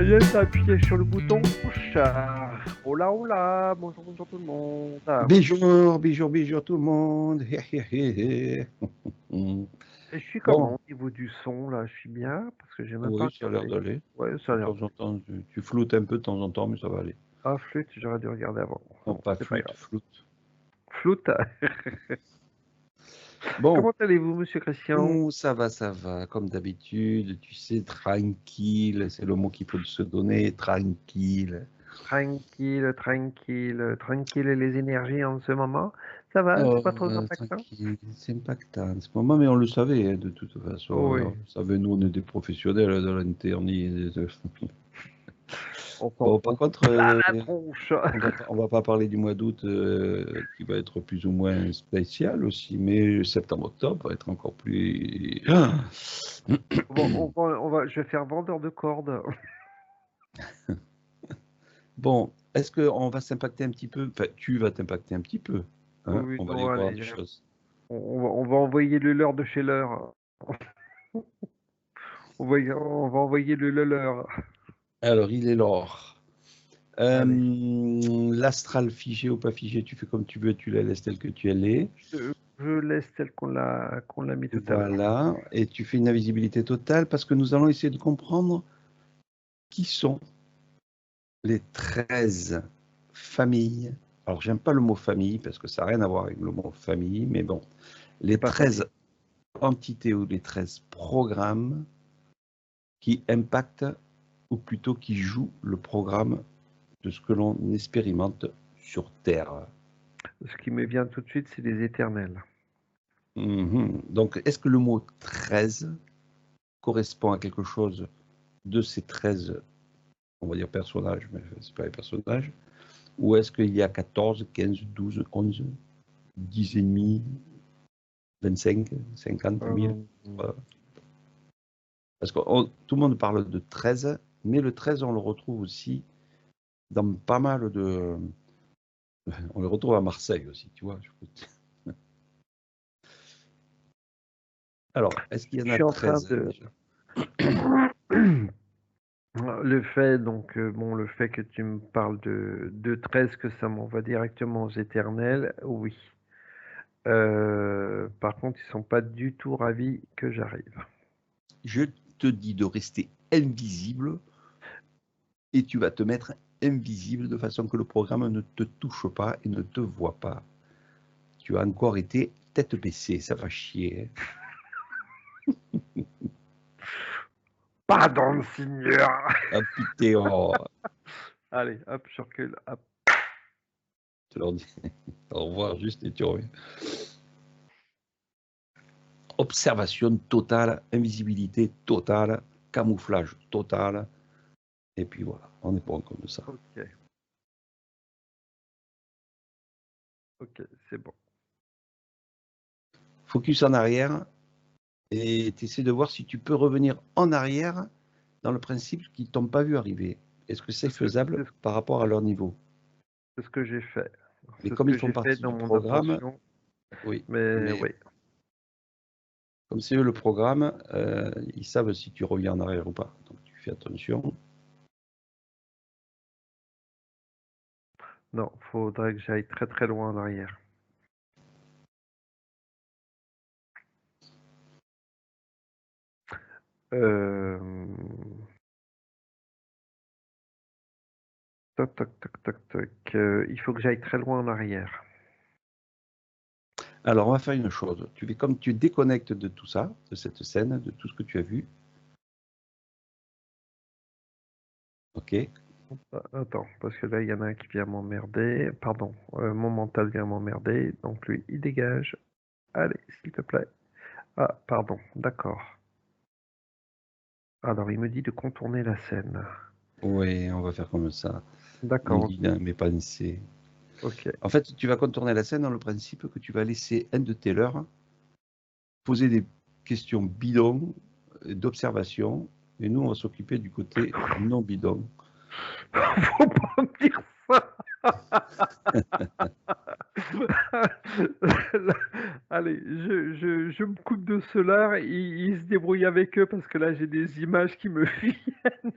Ça y est, t'as appuyé sur le bouton chat. Hola, hola, bonjour, bonjour tout le monde. Bonjour, bonjour, bonjour tout le monde. Et je suis comment Bon, au niveau du son là? Je suis bien parce que j'ai même pas oui, ça a l'air regardé. d'aller. Ouais, ça a De l'air. temps en temps, tu floutes un peu de temps en temps, mais ça va aller. Ah, flûte, j'aurais dû regarder avant. Non, Bon, pas c'est pas flûte, grave. floute. Floute. Bon, Comment allez-vous, monsieur Christian? ça va, comme d'habitude, tu sais, tranquille, c'est le mot qu'il faut se donner, tranquille. Tranquille, tranquille, tranquille et les énergies en ce moment. Ça va, c'est pas trop impactant? Tranquille, c'est impactant en ce moment, mais on le savait, hein, de toute façon. Oh oui, On savait, nous, on est des professionnels de l'internet. on s'en Bon, par prend contre, plein la tronche. on va pas parler du mois d'août qui va être plus ou moins spécial aussi, mais septembre-octobre va être encore plus. Je vais faire vendeur de cordes. Bon, est-ce qu'on va s'impacter un petit peu? Enfin, tu vas t'impacter un petit peu, hein? Oui, On va non, aller voir des allez, choses. on va envoyer le leurre de chez leur. On va envoyer le leur. Alors, il est l'or. Allez, L'astral figé ou pas figé, tu fais comme tu veux, tu la laisses telle que tu elle est. je laisse tel qu'on l'a mis tout à l'heure. Voilà, et tu fais une invisibilité totale parce que nous allons essayer de comprendre qui sont les 13 familles. Alors, j'aime pas le mot famille parce que ça n'a rien à voir avec le mot famille, mais bon, C'est les pas famille. 13 entités ou les 13 programmes qui impactent ou plutôt qui jouent le programme de ce que l'on expérimente sur Terre. Ce qui me vient tout de suite, c'est les éternels. Donc, est-ce que le mot 13 correspond à quelque chose de ces 13, on va dire personnages, mais ce n'est pas les personnages, ou est-ce qu'il y a 14, 15, 12, 11, 10 et demi, 25, 50 000? Euh, Parce que tout le monde parle de 13, mais le 13, on le retrouve aussi dans pas mal de... On le retrouve à Marseille aussi, tu vois. Alors, est-ce qu'il y en je a suis en train 13 de. déjà? Le fait, donc, bon, le fait que tu me parles de 13, que ça m'envoie directement aux éternels, oui. Par contre, ils sont pas du tout ravis que j'arrive. Je te dis de rester invisible et tu vas te mettre invisible de façon que le programme ne te touche pas et ne te voit pas. Tu as encore été tête baissée, ça va chier. Pardon, Seigneur. Ah putain, oh, Allez, hop, je recule. Hop. je te leur dis au revoir juste et tu reviens. Observation totale, invisibilité totale, camouflage total. Et puis voilà, on est bon comme ça. Ok, ok, c'est bon. Focus en arrière et tu essaies de voir si tu peux revenir en arrière dans le principe qu'ils ne t'ont pas vu arriver. Est-ce que c'est C'est ce que, faisable c'est ce, par rapport à leur niveau? c'est ce que j'ai fait. Mais C'est ce comme ils que font j'ai fait partie dans du mon programme, ascension. oui, Mais mais oui. comme c'est eux le programme, ils savent si tu reviens en arrière ou pas. Donc tu fais attention. Non, faudrait que j'aille très très loin en arrière. Euh... Toc, toc, toc, toc, toc. Il faut que j'aille très loin en arrière. Alors on va faire une chose. Tu fais comme tu déconnectes de tout ça, de cette scène, de tout ce que tu as vu. Ok. Attends, parce que là, il y en a un qui vient m'emmerder. Pardon, mon mental vient m'emmerder. Donc lui, il dégage. Allez, s'il te plaît. Ah, pardon, d'accord. Alors, il me dit de contourner la scène. Oui, on va faire comme ça. On D'accord, lit dans mes pensées. ok. En fait, tu vas contourner la scène dans le principe que tu vas laisser un de tes leurs poser des questions bidons d'observation et nous, on va s'occuper du côté non bidon. Faut pas me dire ça. Allez, je me coupe de cela. Il se débrouille avec eux parce que là, j'ai des images qui me viennent.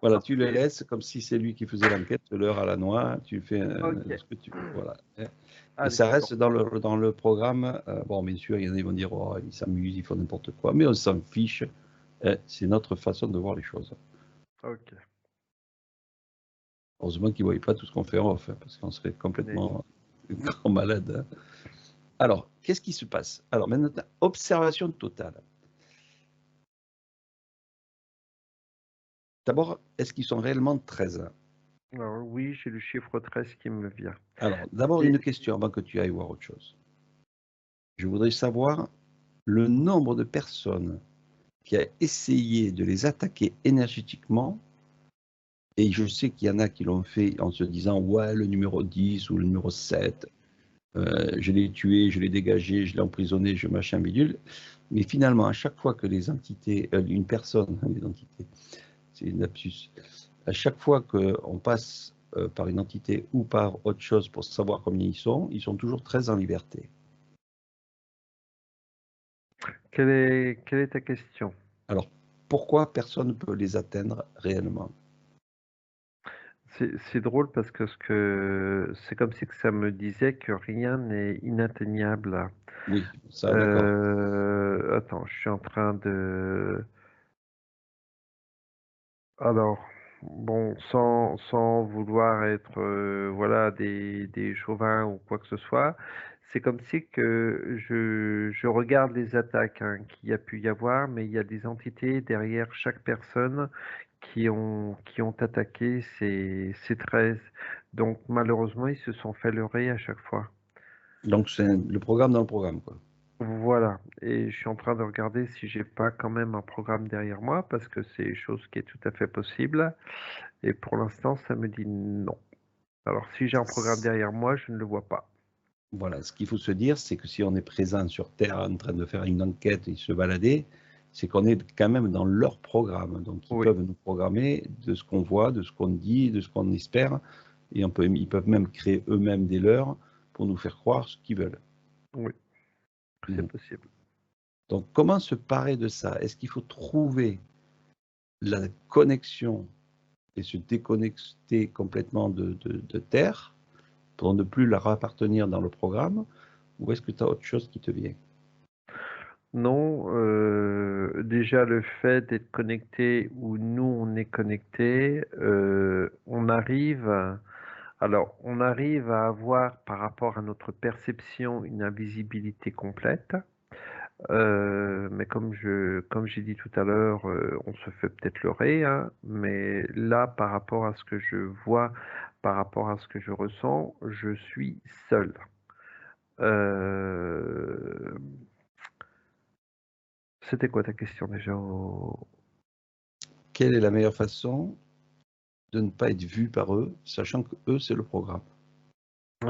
Voilà, tu le laisses comme si c'est lui qui faisait l'enquête, l'heure à la noix, tu fais Ok, ce que tu veux. Voilà. Et allez, ça bon. reste dans le programme. Bon, bien sûr, il y en a qui vont dire, oh, ils s'amusent, ils font n'importe quoi, mais on s'en fiche. C'est notre façon de voir les choses. Ok. Heureusement qu'ils ne voient pas tout ce qu'on fait en off, hein, parce qu'on serait Mais- complètement grand malade. Hein. Alors, qu'est-ce qui se passe? Alors, maintenant, observation totale. D'abord, est-ce qu'ils sont réellement 13? Alors, oui, j'ai le chiffre 13 qui me vient. Alors, d'abord, Et une question avant que tu ailles voir autre chose. Je voudrais savoir le nombre de personnes qui a essayé de les attaquer énergétiquement. Et je sais qu'il y en a qui l'ont fait en se disant, ouais, le numéro 10 ou le numéro 7, je l'ai tué, je l'ai dégagé, je l'ai emprisonné, je machin bidule. Mais finalement, à chaque fois que les entités, une personne, les entités, c'est une lapsus, à chaque fois qu'on passe par une entité ou par autre chose pour savoir combien ils sont toujours très en liberté. quelle est ta question? Alors, pourquoi personne ne peut les atteindre réellement? C'est drôle parce que c'est comme si que ça me disait que rien n'est inatteignable. Oui, ça, d'accord. Attends, je suis en train de. Alors, bon, sans vouloir être voilà des chauvins ou quoi que ce soit, c'est comme si que je regarde les attaques hein, qu'il y a pu y avoir, mais il y a des entités derrière chaque personne qui ont attaqué ces 13. Donc malheureusement, ils se sont fait leurrer à chaque fois. Donc, c'est le programme dans le programme, quoi. Voilà, et je suis en train de regarder si j'ai pas quand même un programme derrière moi, parce que c'est une chose qui est tout à fait possible. Et pour l'instant, ça me dit non. Alors, si j'ai un programme derrière moi, je ne le vois pas. Voilà, ce qu'il faut se dire, c'est que si on est présent sur Terre en train de faire une enquête et se balader, c'est qu'on est quand même dans leur programme. Donc, ils Oui, peuvent nous programmer de ce qu'on voit, de ce qu'on dit, de ce qu'on espère. Et ils peuvent même créer eux-mêmes des leurs pour nous faire croire ce qu'ils veulent. oui, c'est Mm. possible. Donc, comment se parer de ça? Est-ce qu'il faut trouver la connexion et se déconnecter complètement de Terre pour ne plus leur appartenir dans le programme? Ou est-ce que tu as autre chose qui te vient? Non, déjà le fait d'être connecté où nous on est connecté, on arrive à avoir par rapport à notre perception une invisibilité complète. Mais comme j'ai dit tout à l'heure, on se fait peut-être leurrer, hein, mais là, par rapport à ce que je vois, par rapport à ce que je ressens, je suis seul. Euh, C'était quoi ta question déjà? Quelle est la meilleure façon de ne pas être vu par eux, sachant que eux, c'est le programme?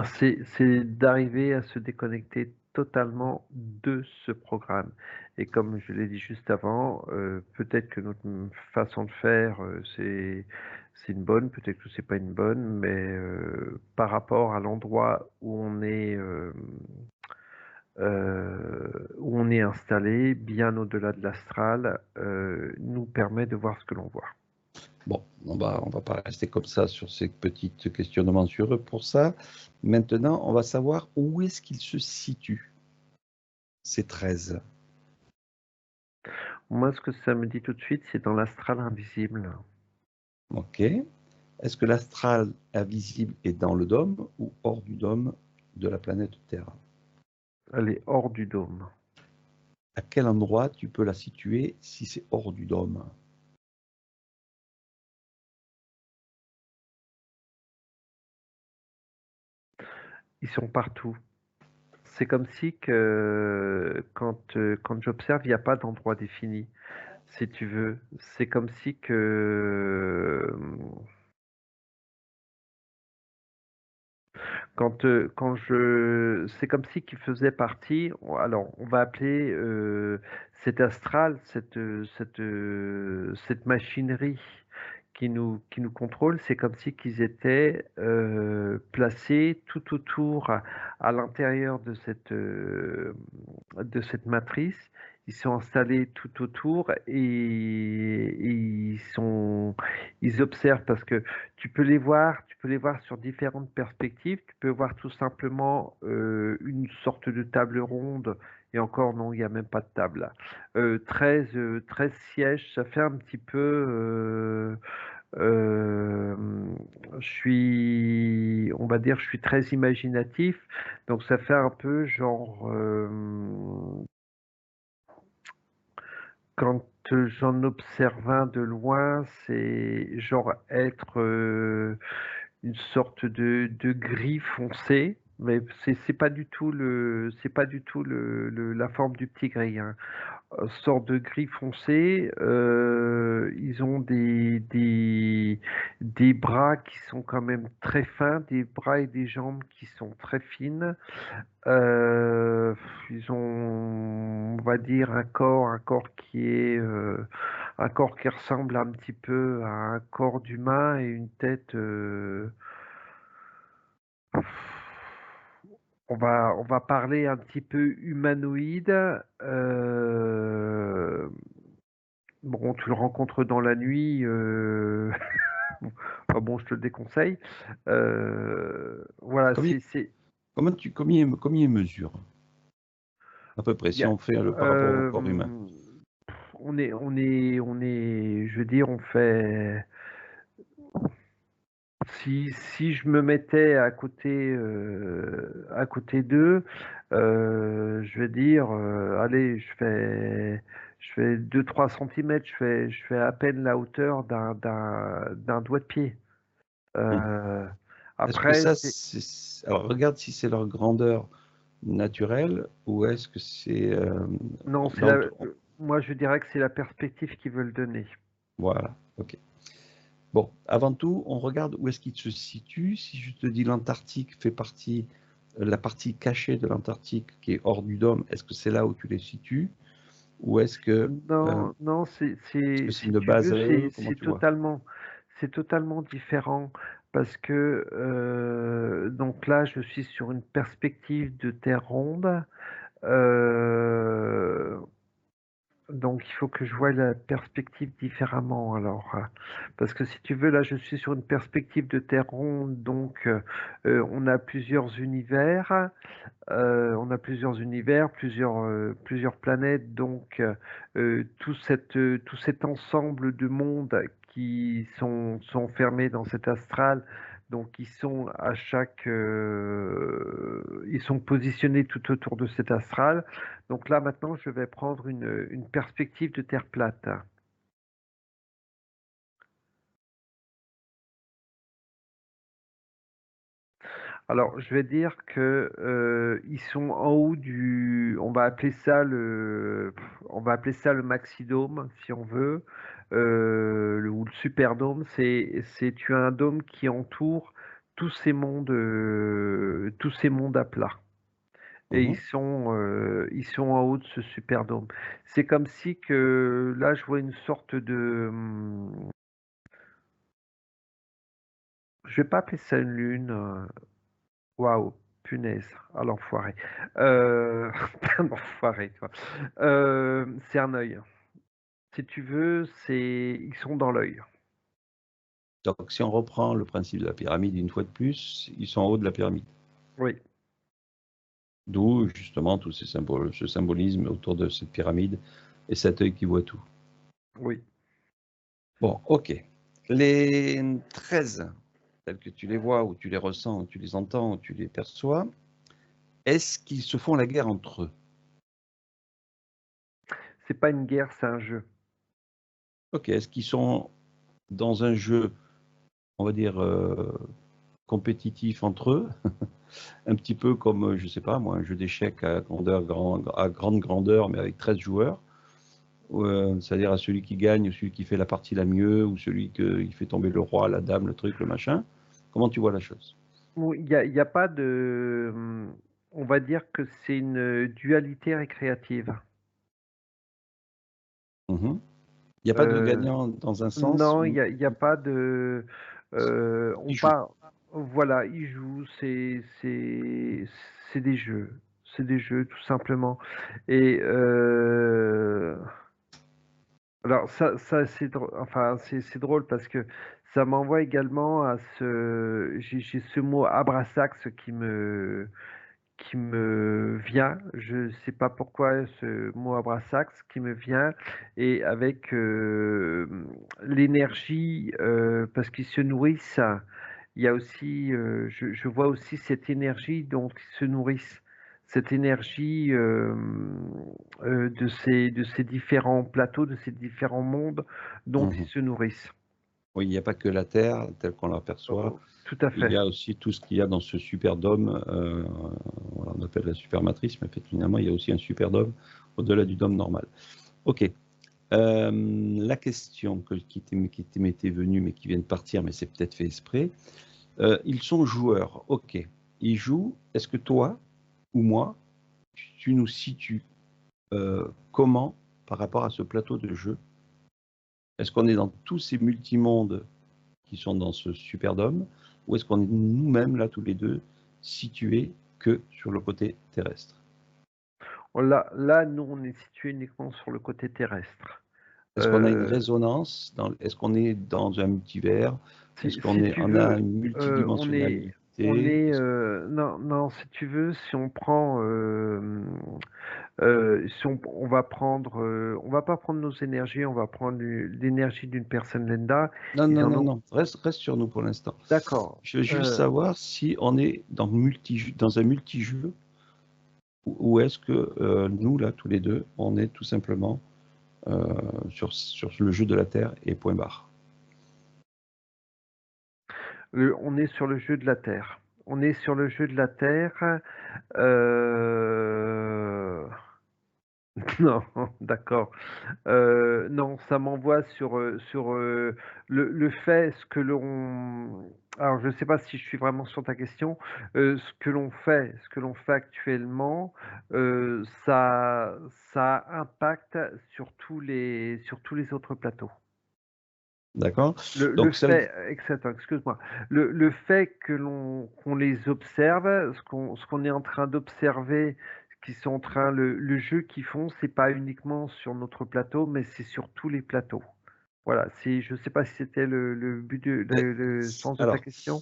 C'est d'arriver à se déconnecter totalement de ce programme. Et comme je l'ai dit juste avant, peut-être que notre façon de faire, c'est une bonne, peut-être que c'est pas une bonne, mais par rapport à l'endroit où on est installé, bien au-delà de l'astral, nous permet de voir ce que l'on voit. Bon, on va pas rester comme ça sur ces petits questionnements sur eux pour ça. Maintenant, on va savoir où est-ce qu'ils se situent, ces 13. Moi, ce que ça me dit tout de suite, c'est dans l'astral invisible. OK. Est-ce que l'astral invisible est dans le dôme ou hors du dôme de la planète Terre? Elle est hors du dôme. À quel endroit tu peux la situer si c'est hors du dôme? Ils sont partout. C'est comme si que quand j'observe, il n'y a pas d'endroit défini, si tu veux. C'est comme si que c'est comme si qu'il faisait partie. Alors, on va appeler cet astral, cette machinerie qui nous contrôle. C'est comme si qu'ils étaient placés tout autour, à l'intérieur de cette matrice, ils sont installés tout autour et ils observent parce que tu peux les voir sur différentes perspectives. Tu peux voir tout simplement une sorte de table ronde. Et encore, non, il n'y a même pas de table là. 13 sièges, ça fait un petit peu. Euh, on va dire, je suis très imaginatif, donc ça fait un peu genre quand j'en observe un de loin, c'est genre être une sorte de gris foncé, mais c'est pas du tout c'est pas du tout la forme du petit gris, hein. Sorte de gris foncé. Ils ont des bras qui sont quand même très fins, des bras et des jambes qui sont très fines. Euh, Ils ont, on va dire, un corps qui est, un corps qui ressemble un petit peu à un corps d'humain et une tête. On va parler un petit peu humanoïde. Bon, tu le rencontres dans la nuit. Enfin bon, je te le déconseille. Voilà, Combien, combien il mesure à peu près, il y si a- on fait par rapport au euh, corps humain? je veux dire, on fait. Si je me mettais à côté d'eux, je vais dire, allez, je fais 2-3 centimètres, je fais à peine la hauteur d'un doigt de pied. Hum. Euh, Est-ce que Après, ça, c'est... Alors, regarde si c'est leur grandeur naturelle ou est-ce que c'est... non, moi je dirais que c'est la perspective qu'ils veulent donner. Voilà, ok. Bon, avant tout, on regarde où est-ce qu'il se situe. Si je te dis l'Antarctique fait partie, la partie cachée de l'Antarctique qui est hors du dôme, est-ce que c'est là où tu les situes? Ou Non, non, est-ce que c'est si une tu base veux, à eux? Comment tu vois? c'est totalement différent parce que donc là, je suis sur une perspective de terre ronde. Euh, donc il faut que je voie la perspective différemment alors. Parce que si tu veux, là, je suis sur une perspective de terre ronde, donc on a plusieurs univers. Plusieurs planètes, donc tout cet ensemble de mondes qui sont fermés dans cet astral, donc ils sont positionnés tout autour de cet astral. Donc là maintenant, je vais prendre une perspective de Terre plate. Alors, je vais dire que ils sont en haut on va appeler ça le maxidôme, si on veut, ou le superdôme. Tu as un dôme qui entoure tous ces mondes à plat. Et Mhm. ils sont en haut de ce superdôme. C'est comme si que là, je vois une sorte de, je vais pas appeler ça une lune. Waouh, punaise, à l'enfoiré. Un enfoiré, toi. C'est un œil. Si tu veux, ils sont dans l'œil. Donc, si on reprend le principe de la pyramide une fois de plus, ils sont en haut de la pyramide. Oui, D'où justement tous ces symboles, ce symbolisme autour de cette pyramide et cet œil qui voit tout. oui. Bon, ok. Les 13, tels que tu les vois, ou tu les ressens, ou tu les entends, ou tu les perçois, est-ce qu'ils se font la guerre entre eux? C'est pas une guerre, c'est un jeu. Ok, est-ce qu'ils sont dans un jeu, on va dire, compétitif entre eux, un petit peu comme, je sais pas moi, un jeu d'échecs à grande grandeur, mais avec 13 joueurs, c'est-à-dire à celui qui gagne, celui qui fait la partie la mieux, ou celui qui fait tomber le roi, la dame, le truc, le machin. Comment tu vois la chose? Bon, il y a pas de. On va dire que c'est une dualité récréative. Mhm. Il n'y a pas de Euh, gagnant dans un sens non, où il y a pas de. ils On jouent. part. Voilà, ils jouent. C'est des jeux. c'est des jeux tout simplement. Et alors ça c'est enfin c'est drôle parce que ça m'envoie également à j'ai ce mot abrasax qui me vient. Je sais pas pourquoi ce mot abrasax qui me vient et avec l'énergie parce qu'ils se nourrissent. Il y a aussi, je vois aussi cette énergie dont ils se nourrissent, cette énergie de ces différents plateaux, de ces différents mondes dont ils Mhm. se nourrissent. Oui, il n'y a pas que la Terre telle qu'on l'aperçoit. Oh, tout à Il y fait. a aussi tout ce qu'il y a dans ce superdôme. Voilà, on appelle la supermatrice, mais finalement, il y a aussi un superdôme au-delà du dôme normal. OK. La question qui m'était venue, mais qui vient de partir, mais c'est peut-être fait exprès. Ils sont joueurs. OK. Ils jouent. Est-ce que toi ou moi, tu nous situes comment par rapport à ce plateau de jeu? Est-ce qu'on est dans tous ces multimondes qui sont dans ce superdôme, ou est-ce qu'on est nous-mêmes, là, tous les deux, situés que sur le côté terrestre? Là, nous, on est situé uniquement sur le côté terrestre. Est-ce qu'on a une Euh, résonance est-ce qu'on est dans un multivers? Est-ce qu'on si tu on a veux, une on multidimensionnalité? est, non, non, si tu veux, si on prend, si on va prendre, on va pas prendre nos énergies, on va prendre l'énergie d'une personne lambda. Non, Ils non, en non, ont, non. Reste sur nous pour l'instant. d'accord. Je veux juste savoir si on est dans un multijeu, ou est-ce que nous, là, tous les deux, on est tout simplement sur le jeu de la Terre et point barre. On est sur le jeu de la Terre. On est sur le jeu de la Terre. Non, d'accord. Non, ça m'envoie sur le fait, ce que l'on. Alors, je ne sais pas si je suis vraiment sur ta question. Ce que l'on fait actuellement, ça impacte sur tous les autres plateaux. D'accord? Le Donc, ça veut dire. fait, excuse-moi, le fait qu'on les observe, ce qu'on est en train d'observer, ce qu'ils sont en train, le jeu qu'ils font, c'est pas uniquement sur notre plateau, mais c'est sur tous les plateaux. Voilà, je sais pas si c'était le but le sens de ta Alors, question.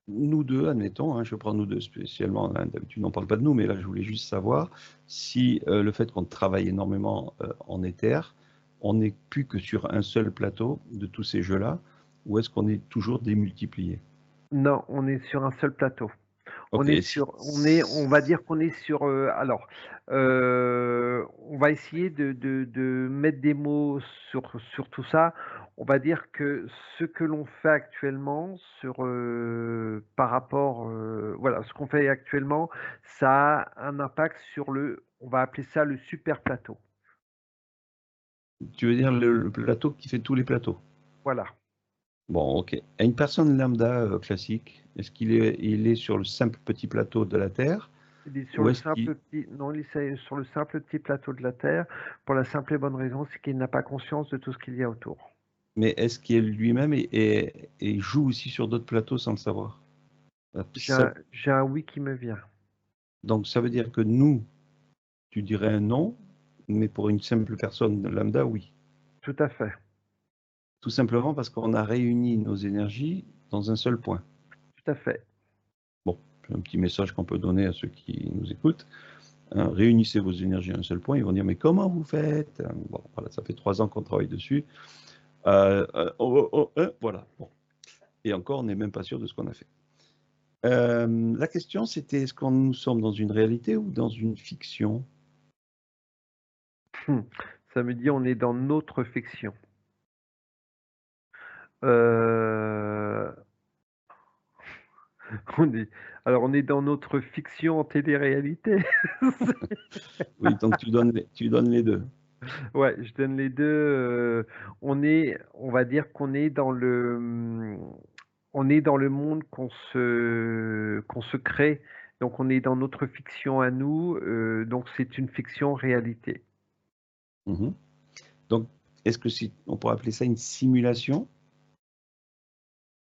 nous deux, admettons, hein, je prends nous deux spécialement, hein, d'habitude on ne parle pas de nous, mais là je voulais juste savoir si le fait qu'on travaille énormément en éther, on n'est plus que sur un seul plateau de tous ces jeux-là, ou est-ce qu'on est toujours démultiplié? Non, on est sur un seul plateau. Ok, On va dire qu'on est sur, alors, on va essayer de mettre des mots sur tout ça. On va dire que ce que l'on fait actuellement par rapport, voilà, ce qu'on fait actuellement, ça a un impact sur on va appeler ça le super plateau. tu veux dire le plateau qui fait tous les plateaux? Voilà. Bon, ok. Et une personne lambda classique, est-ce il est sur le simple petit plateau de la Terre, Il est sur ou le est-ce qu'il... simple petit, non, il est sur le simple petit plateau de la Terre pour la simple et bonne raison, c'est qu'il n'a pas conscience de tout ce qu'il y a autour. Mais est-ce qu'il lui-même et joue aussi sur d'autres plateaux sans le savoir? J'ai un oui qui me vient. Donc ça veut dire que nous, tu dirais un non, mais pour une simple personne lambda, oui. Tout à fait. Tout simplement parce qu'on a réuni nos énergies dans un seul point. Tout à fait. Bon, c'est un petit message qu'on peut donner à ceux qui nous écoutent. Hein, réunissez vos énergies à un seul point. Ils vont dire, mais comment vous faites? Bon, voilà, ça fait 3 ans qu'on travaille dessus. Voilà. Bon. Et encore, on n'est même pas sûr de ce qu'on a fait. La question, c'était, est-ce que nous sommes dans une réalité ou dans une fiction? Ça me dit on est dans notre fiction. Euh, on est, alors on est dans notre fiction en télé-réalité. Oui, donc tu donnes les deux. Ouais, je donne les deux. On va dire qu'on est on est dans le monde qu'on se crée. Donc on est dans notre fiction à nous. Donc c'est une fiction réalité. Mhm. Donc, est-ce que on pourrait appeler ça une simulation?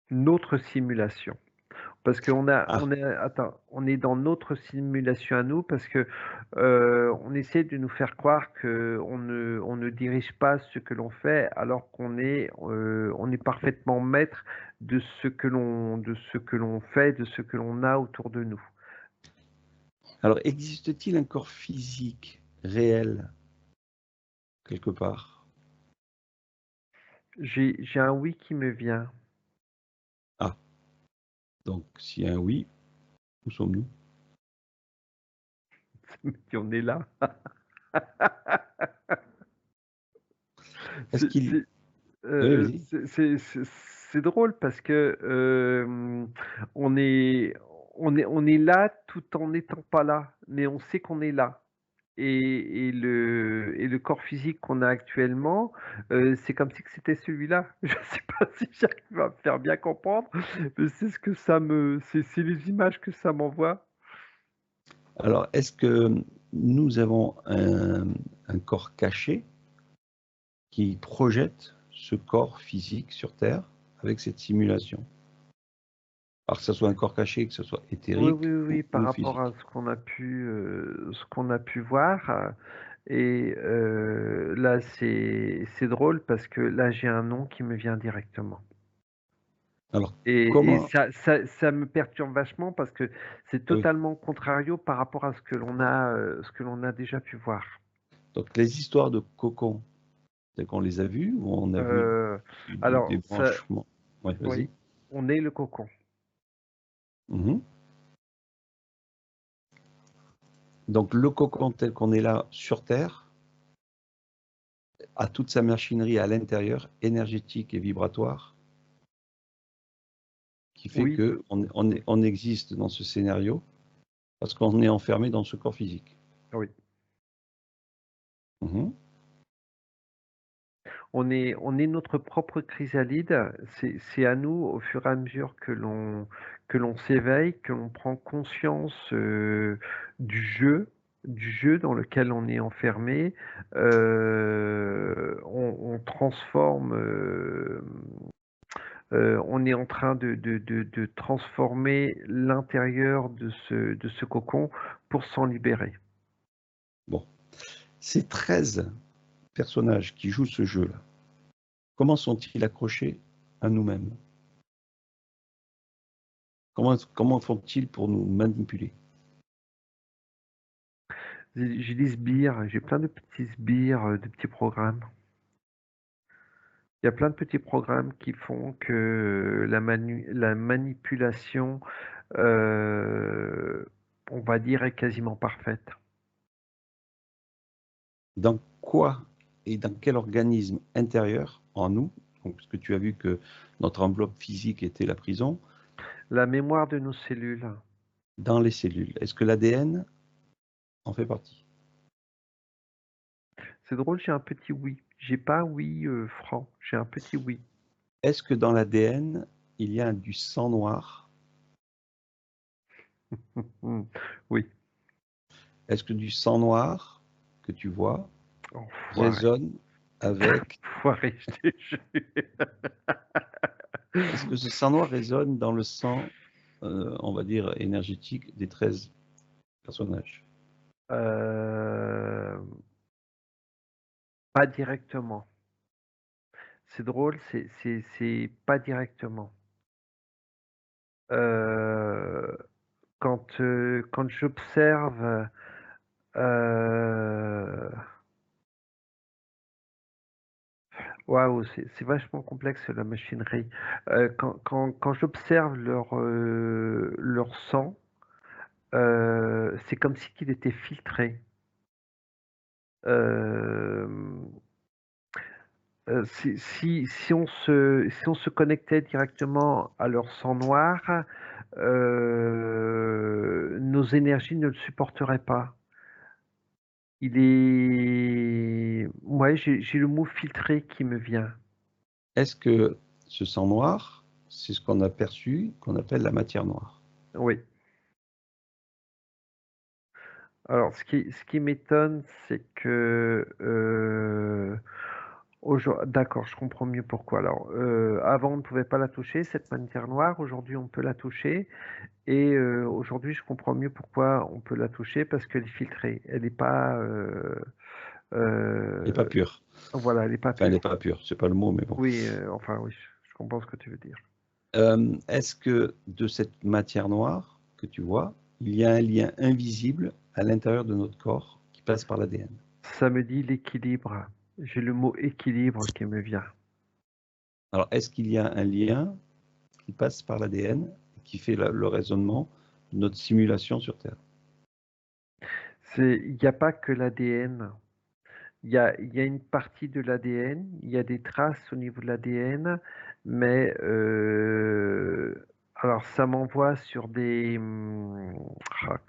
Notre simulation. Parce Ah, on est dans notre simulation à nous, parce que on essaie de nous faire croire que on ne dirige pas ce que l'on fait, alors on est parfaitement maître de ce que l'on fait, de ce que l'on a autour de nous. alors existe-t-il un corps physique réel quelque part? J'ai un oui qui me vient. Ah, donc s'il y a un oui, où sommes-nous? Et on est là. Est-ce C'est qu'il... c'est, Oui, vas-y. c'est drôle parce que on est, on est là tout en n'étant pas là, mais on sait qu'on est là. Et le corps physique qu'on a actuellement, c'est comme si que c'était celui-là. Je sais pas si j'arrive à me faire bien comprendre, mais c'est ce que c'est les images que ça m'envoie. Alors, est-ce que nous avons un corps caché qui projette ce corps physique sur Terre avec cette simulation? Alors que ce soit un corps caché, que ce soit Oui, éthérique oui, oui, oui, par ou rapport à physique. ce qu'on a pu voir. Et là, c'est drôle parce que là, j'ai un nom qui me vient directement. Alors, Et comment... ça me perturbe vachement parce que c'est Oui. totalement contrario par rapport à ce que l'on a déjà pu voir. Donc, les histoires de cocons, telles qu'on les a vues, ou on a vu Euh, des alors, ça, branchements? Oui, vas-y. oui, on est le cocon. Mhm. Donc, le cocon tel qu'on est là sur Terre a toute sa machinerie à l'intérieur, énergétique et vibratoire, qui fait Oui, que on existe dans ce scénario parce qu'on est enfermé dans ce corps physique. oui. Mhm. On est notre propre chrysalide. C'est à nous, au fur et à mesure que l'on s'éveille, que l'on prend conscience du jeu dans lequel on est enfermé. On transforme. On est en train de transformer l'intérieur de ce cocon pour s'en libérer. Bon, ces 13 personnages qui jouent ce jeu-là, comment sont-ils accrochés à nous-mêmes? Comment font-ils pour nous manipuler? J'ai des sbires, j'ai plein de petits sbires, de petits programmes. Il y a plein de petits programmes qui font que la manipulation, heu, on va dire, est quasiment parfaite. Dans quoi et dans quel organisme intérieur en nous, donc, parce que tu as vu que notre enveloppe physique était la prison, La mémoire de nos cellules. dans les cellules, est-ce que l'ADN en fait partie? C'est drôle, j'ai un petit oui. J'ai pas un oui, franc, j'ai un petit oui. Est-ce que dans l'ADN, il y a du sang noir? Mmh. Oui. Est-ce que du sang noir que tu vois Enfoiré. résonne avec... Enfoiré, je t'ai juré. Est-ce que ce sang noir résonne dans le sang, on va dire, énergétique des 13 personnages? Hem, Pas directement. C'est drôle, c'est pas directement. Heu, quand j'observe, heu, waouh, c'est vachement complexe la machinerie. Quand j'observe leur sang, c'est comme si qu'il était filtré. Hem, si on se connectait directement à leur sang noir, nos énergies ne le supporteraient pas. Il est ouais, j'ai le mot filtré qui me vient. Est-ce que ce sang noir, c'est ce qu'on a perçu, qu'on appelle la matière noire? Oui. Alors ce qui m'étonne, c'est que, D'accord, je comprends mieux pourquoi. Alors, avant, on ne pouvait pas la toucher, cette matière noire. Aujourd'hui, on peut la toucher. Et aujourd'hui, je comprends mieux pourquoi on peut la toucher, parce qu'elle est filtrée. Elle n'est pas... Elle n'est pas euh, pure. voilà, elle n'est pas Enfin, elle n'est pure. pas pure, c'est pas le mot, mais bon. Oui, enfin, oui, je comprends ce que tu veux dire. Est-ce que de cette matière noire que tu vois, il y a un lien invisible à l'intérieur de notre corps qui passe par l'ADN? Ça me dit l'équilibre. J'ai le mot équilibre qui me vient. Alors, est-ce qu'il y a un lien qui passe par l'ADN qui fait le raisonnement de notre simulation sur Terre? Il n'y a pas que l'ADN. Il y a une partie de l'ADN, il y a des traces au niveau de l'ADN, mais alors ça m'envoie sur des...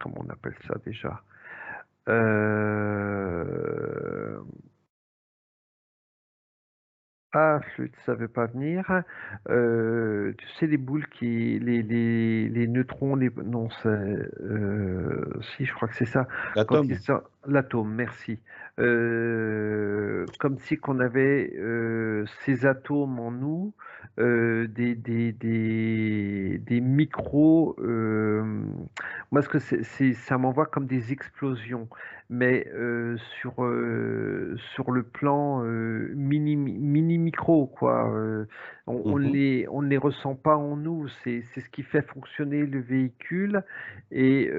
comment on appelle ça déjà? Euh, Ah, flûte, ça veut pas venir. Tu sais, les boules les neutrons, non, si, je crois que c'est ça. Quand ils L'atome? sortent, l'atome, merci. Comme si qu'on avait ces atomes en nous, des micros. Moi, ce que ça m'envoie comme des explosions, mais sur le plan mini micro, quoi. Mhm. On ne les ressent pas en nous. C'est ce qui fait fonctionner le véhicule. Et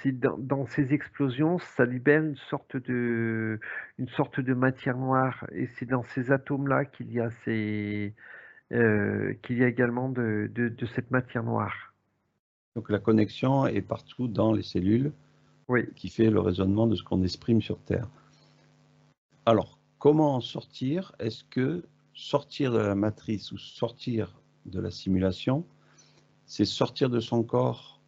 c'est dans ces explosions, ça libère une sorte de matière noire. Et c'est dans ces atomes-là qu'il y a également de cette matière noire. Donc la connexion est partout dans les cellules Oui. qui fait le raisonnement de ce qu'on exprime sur Terre. Alors, comment en sortir? Est-ce que sortir de la matrice ou sortir de la simulation, c'est sortir de son corps?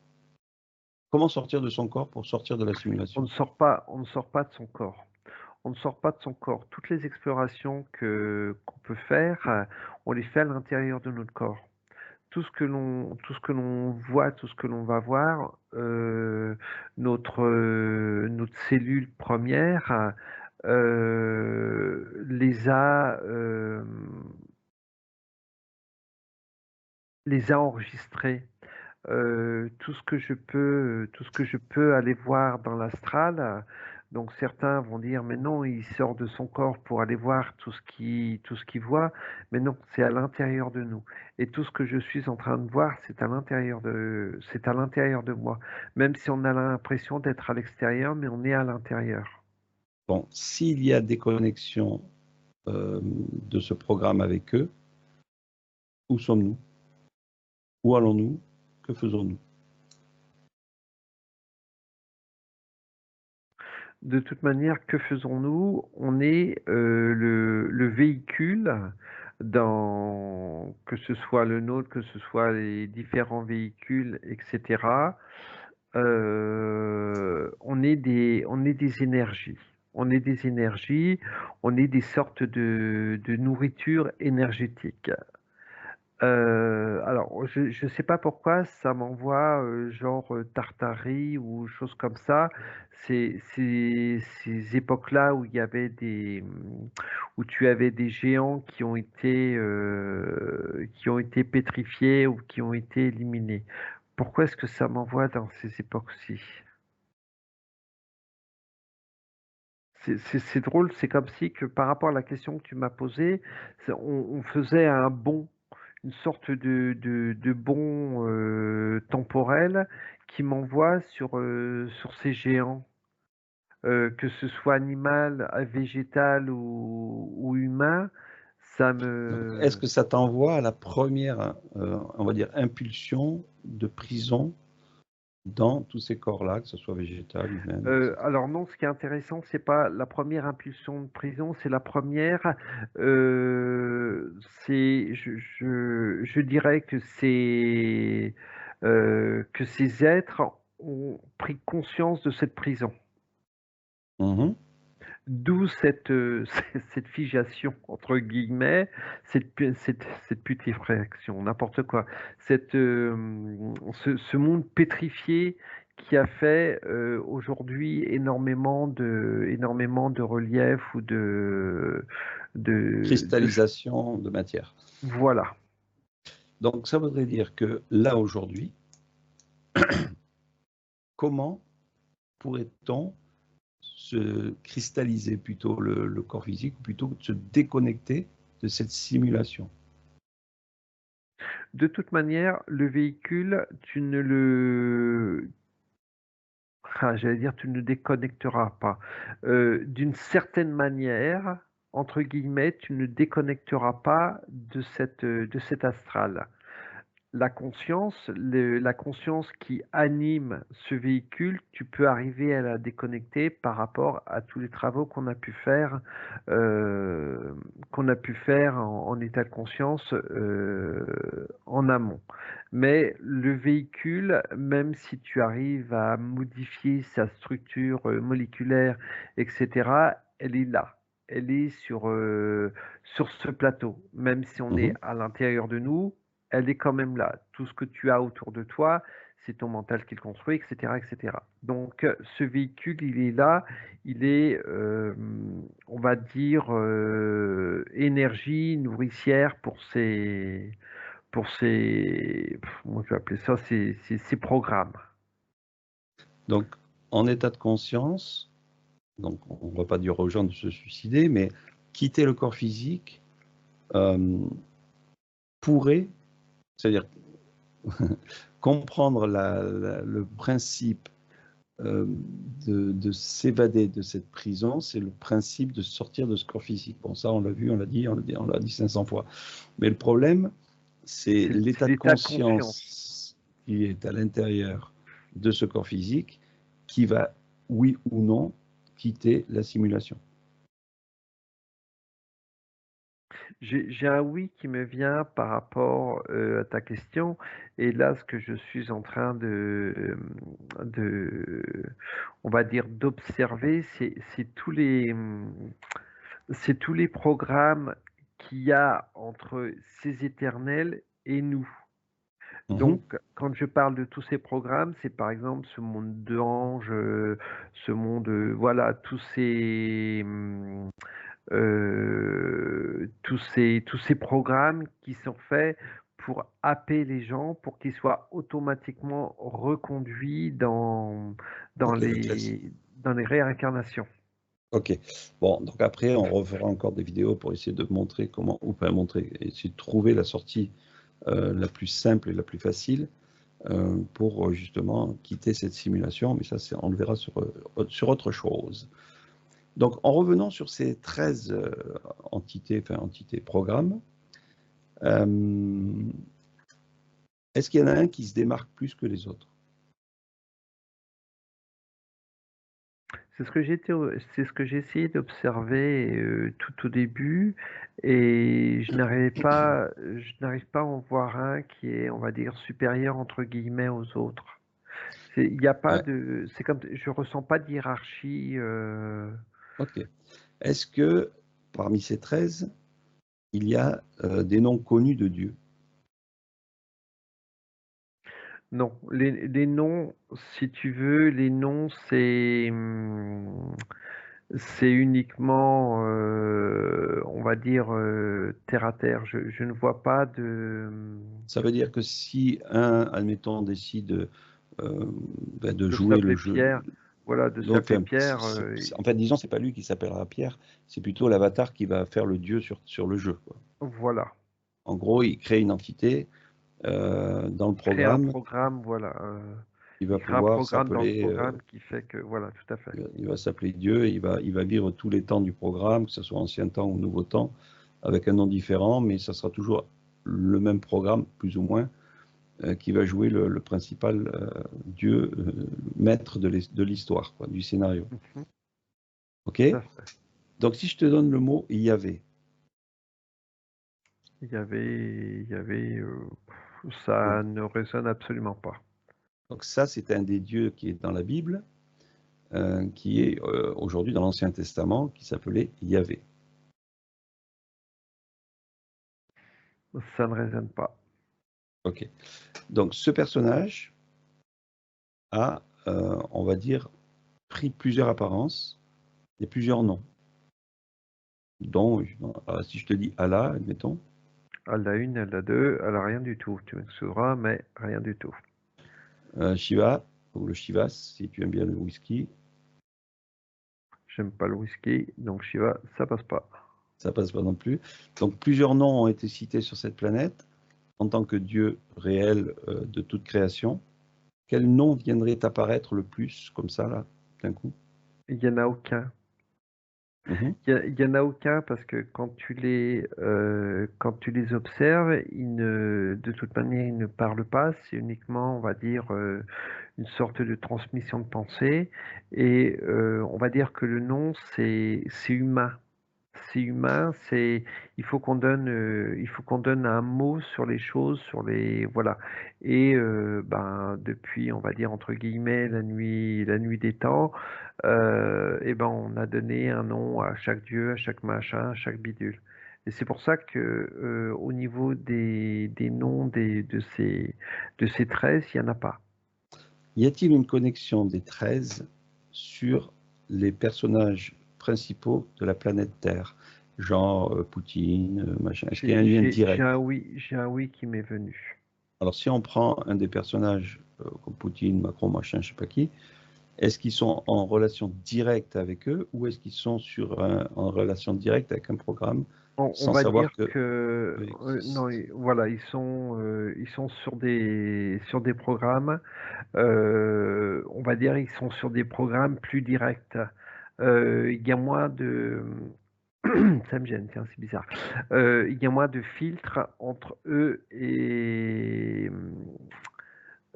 Comment sortir de son corps pour sortir de la simulation? On ne sort pas de son corps. On ne sort pas de son corps. Toutes les explorations qu'on peut faire, on les fait à l'intérieur de notre corps. Tout ce que l'on voit, tout ce que l'on va voir, notre cellule première les a enregistrés. Tout ce que je peux aller voir dans l'astral. Donc certains vont dire, mais non, il sort de son corps pour aller voir tout ce qu'il voit. Mais non, c'est à l'intérieur de nous. Et tout ce que je suis en train de voir, c'est à l'intérieur de moi. Même si on a l'impression d'être à l'extérieur, mais on est à l'intérieur. Bon, s'il y a des connexions de ce programme avec eux, où sommes-nous? Où allons-nous? Que faisons-nous? De toute manière, que faisons-nous? On est le véhicule que ce soit le nôtre, que ce soit les différents véhicules, etc. On est des énergies. On est des énergies, on est des sortes de nourriture énergétique. Alors, je sais pas pourquoi ça m'envoie genre Tartarie ou choses comme ça. Ces époques-là où il y avait où tu avais des géants qui ont été pétrifiés ou qui ont été éliminés. Pourquoi est-ce que ça m'envoie dans ces époques-ci? C'est drôle, c'est comme si que par rapport à la question que tu m'as posée, on faisait un bond, une sorte de bond temporel qui m'envoie sur ces géants, que ce soit animal, végétal ou humain, ça Donc, est-ce me... que ça t'envoie à la première, on va dire, impulsion de prison dans tous ces corps-là, que ce soit végétal, humain, etc.? Alors non, ce qui est intéressant, c'est pas la première impulsion de prison, c'est la première. Je dirais que ces êtres ont pris conscience de cette prison. Mhm. D'où cette figeation, entre guillemets, cette putréfaction, n'importe quoi. Ce monde pétrifié qui a fait aujourd'hui énormément de reliefs ou de Cristallisation de matière. voilà. Donc ça voudrait dire que là aujourd'hui, comment pourrait-on se cristalliser plutôt le corps physique, ou plutôt se déconnecter de cette simulation? De toute manière, le véhicule, tu ne le j'allais dire tu ne déconnecteras pas. D'une certaine manière, entre guillemets, tu ne déconnecteras pas de cet astral. La conscience qui anime ce véhicule, tu peux arriver à la déconnecter par rapport à tous les travaux qu'on a pu faire en état de conscience en amont. Mais le véhicule, même si tu arrives à modifier sa structure moléculaire, etc., elle est là. Elle est sur ce plateau. Même si on est Mhm. à l'intérieur de nous, elle est quand même là. Tout ce que tu as autour de toi, c'est ton mental qui le construit, etc., etc. Donc, ce véhicule, il est là, il est, on va dire, énergie nourricière comment je vais appeler ça, ces programmes. Donc, en état de conscience, donc on ne va pas dire aux gens de se suicider, mais quitter le corps physique pourrait, c'est-à-dire comprendre le principe de s'évader de cette prison, c'est le principe de sortir de ce corps physique. Bon, ça, on l'a vu, on l'a dit 500 fois. Mais le problème, c'est C'est l'état de l'état de conscience. conscience qui est à l'intérieur de ce corps physique qui va, oui ou non, quitter la simulation. J'ai un oui qui me vient par rapport à ta question. Et là, ce que je suis en train de on va dire, d'observer, c'est tous les programmes qu'il y a entre ces éternels et nous. Mhm. Donc, quand je parle de tous ces programmes, c'est par exemple ce monde d'anges, ce monde, voilà, tous ces programmes qui sont faits pour happer les gens, pour qu'ils soient automatiquement reconduits Ok, le classique. dans les réincarnations. Ok. Bon, donc après, on refera encore des vidéos pour essayer de montrer comment, ou pas montrer, essayer de trouver la sortie la plus simple et la plus facile pour justement quitter cette simulation. Mais ça, on le verra sur autre chose. Donc, en revenant sur ces 13 entités programmes, euh, est-ce qu'il y en a un qui se démarque plus que les autres? C'est ce que j'ai essayé d'observer tout au début et je n'arrive pas à en voir un qui est, on va dire, supérieur entre guillemets aux autres. Il n'y a pas Ouais, de, c'est comme, je ressens pas de hiérarchie. ok. Est-ce que parmi ces 13, il y a des noms connus de Dieu? Non, les noms, si tu veux, les noms, c'est uniquement, on va dire, terre à terre. Je ne vois pas de, Ça veut dire que si un, admettons, décide euh, de de jouer le s'appeler jeu, Pierre. Voilà, de donc, s'appeler Pierre. en fait, disons, c'est pas lui qui s'appellera Pierre, c'est plutôt l'avatar qui va faire le dieu sur le jeu, quoi. Voilà. En gros, il crée une entité dans le Créer un programme programme, voilà. qui Il va crée un pouvoir programme dans le s'appeler, programme qui fait que, voilà, tout à fait. il va s'appeler Dieu, il va vivre tous les temps du programme, que ce soit ancien temps ou nouveau temps, avec un nom différent, mais ça sera toujours le même programme, plus ou moins, qui va jouer le principal Dieu, maître de l'histoire, quoi, du scénario. Mhm, OK? tout à fait. Donc, si je te donne le mot Yahvé, Il y avait, ça ne résonne absolument pas. donc ça, c'est un des dieux qui est dans la Bible, qui est aujourd'hui dans l'Ancien Testament, qui s'appelait Yahvé. Ça ne résonne pas. OK. Donc, ce personnage a on va dire, pris plusieurs apparences et plusieurs noms. Donc, si je te dis Allah, admettons. Elle a une, elle a deux, elle a rien du tout. Tu m'excuseras, mais rien du tout. Shiva, ou le Chivas, si tu aimes bien le whisky. J'aime pas le whisky, donc Shiva, ça passe pas. Ça passe pas non plus. Donc, plusieurs noms ont été cités sur cette planète en tant que Dieu réel de toute création. Quel nom viendrait apparaître le plus, comme ça, là, d'un coup? Il y en a aucun. Mhm. Il y en a aucun parce que quand tu les observes, de toute manière, ils ne parlent pas. C'est uniquement, on va dire, une sorte de transmission de pensée. Et on va dire que le nom, c'est humain. C'est humain, il faut qu'on donne un mot sur les choses, voilà. Et ben depuis, on va dire entre guillemets, la nuit des temps, et ben on a donné un nom à chaque dieu, à chaque machin, à chaque bidule. Et c'est pour ça que au niveau des noms de ces 13, il n'y en a pas. Y a-t-il une connexion des 13 sur les personnages principaux de la planète Terre, genre Poutine, machin? Est-ce qu'il y a un lien direct? J'ai un oui qui m'est venu. Alors, si on prend un des personnages comme Poutine, Macron, machin, je sais pas qui, est-ce qu'ils sont en relation directe avec eux ou est-ce qu'ils sont en relation directe avec un programme On sans va savoir dire que que eux non, existent? voilà, ils sont sur des programmes. On va dire ils sont sur des programmes plus directs. Il y a moins de ça me gêne, tiens, c'est bizarre. Il y a moins de filtres entre eux et